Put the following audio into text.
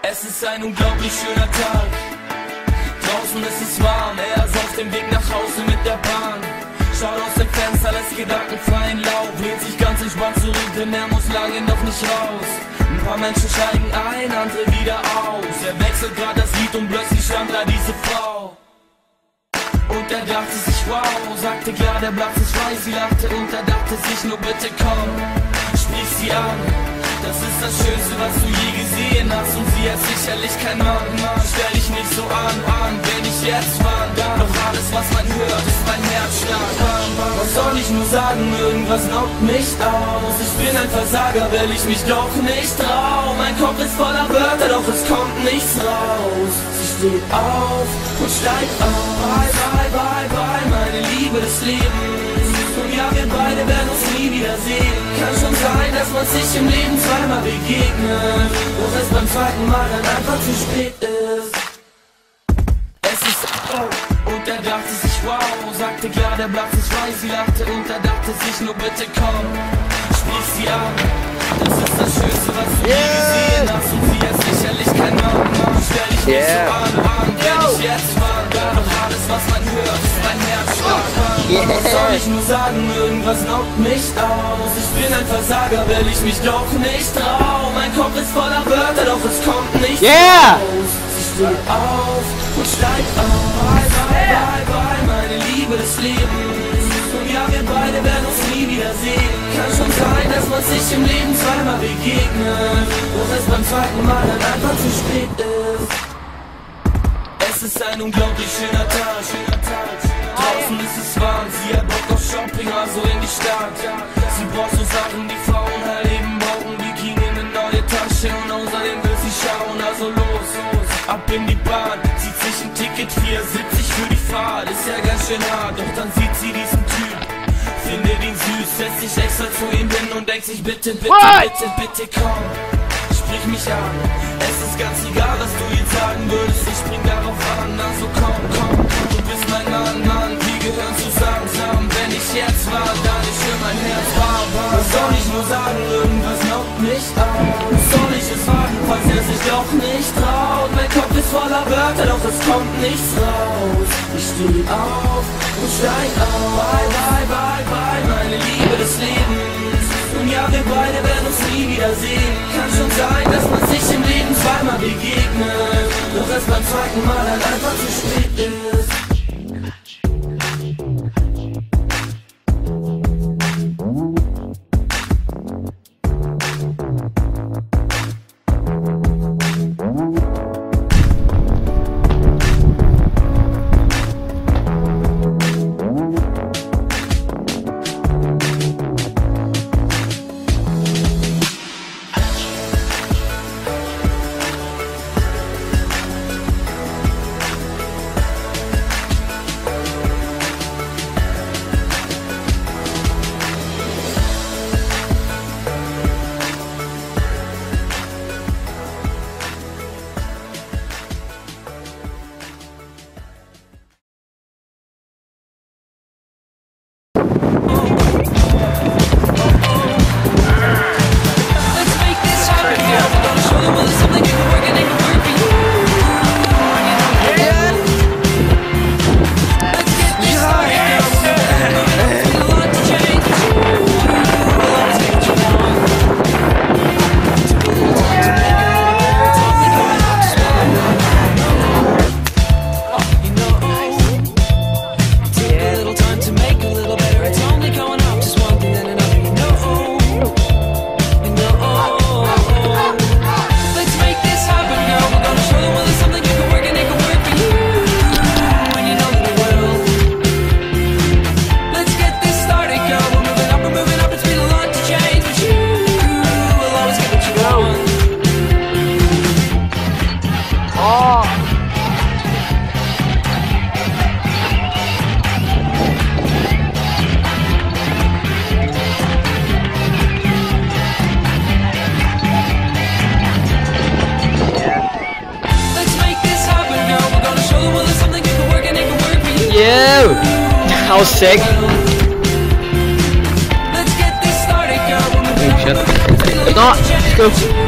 Es ist ein unglaublich schöner Tag. Draußen ist es warm, er ist auf dem Weg nach Hause mit der Bahn. Schaut aus dem Fenster, lässt gedankenfreien Lauf, lehnt sich ganz entspannt zurück, denn er muss lange noch nicht raus. Ein paar Menschen steigen ein, andere wieder aus. Er wechselt grad das Lied und plötzlich stand da diese Frau. Und er dachte sich, wow, sagte klar, der Platz ist frei. Sie lachte und er dachte sich, nur bitte komm, sprich sie an. Das ist das Schönste, was du je gesehen hast. Und sie ist sicherlich kein Mann. Stell dich nicht so an, wenn ich jetzt war. Doch alles, was man hört, ist mein Herzschlag. Was soll ich nur sagen, irgendwas knockt mich aus. Ich bin ein Versager, weil ich mich doch nicht trau. Mein Kopf ist voller Wörter, doch es kommt nichts raus. Sie steht auf und steigt auf. Bye, bye, bye, bye, meine Liebe des Lebens. Und ja, wir beide werden uns nie wiedersehen. Kann schon sein, dass man sich im Leben zweimal begegnet, doch es beim zweiten Mal dann einfach zu spät ist. Es ist und er dachte sich, wow, sagte klar, der Platz ist frei. Sie lachte und er dachte sich, nur bitte komm, sprich sie an. Das ist das Schönste, was du je gesehen hast. Und sie ist sicherlich kein Mann. Stell dich nicht so an, wenn ich jetzt war. Doch alles, was man hört, ist mein Herzschlag. Was soll ich nur sagen, irgendwas knockt mich aus. Ich bin ein Versager, weil ich mich doch nicht trau. Mein Kopf ist voller Wörter, doch es kommt nicht raus. Sie steht auf und steigt auf. Bye, bye, bye, bye, meine Liebe des Lebens. Und ja, wir beide werden uns nie wiedersehen. Kann schon sein, dass man sich im Leben zweimal begegnet, doch es beim zweiten Mal dann einfach zu spät ist. Es ist ein unglaublich schöner Tag. Draußen ist es warm, sie hat Bock auf Shopping, also in die Stadt. Sie braucht so Sachen, die Frauen halt eben brauchen. Bikini, eine neue Tasche und außerdem will sie schauen. Also los, ab in die Bahn, zieht sich ein Ticket 4,70 für die Fahrt. Ist ja ganz schön hart, doch dann sieht sie diesen Typ, findet ihn süß, setzt sich extra zu ihm hin und denkt sich, bitte, bitte, bitte, bitte komm, sprich mich an. Es ist ganz egal, was du jetzt sagen würdest, ich spring darauf an. Also komm, komm, komm, du bist mein Mann, Mann. Wir gehören zusammen, wenn ich jetzt war, dann ist für mein Herz wahr. Was soll ich nur sagen, irgendwas knockt mich aus. Soll ich es wagen, falls er sich doch nicht traut. Mein Kopf ist voller Wörter, doch es kommt nichts raus. Ich steh auf und steig auf. Bye, bye, bye, bye, meine Liebe des Lebens. Und ja, wir beide werden uns nie wiedersehen. Kann schon sein, dass man sich im Leben zweimal begegnet, doch es beim zweiten Mal dann einfach zu spät ist. you! How sick! Oh shit. If not, let's go.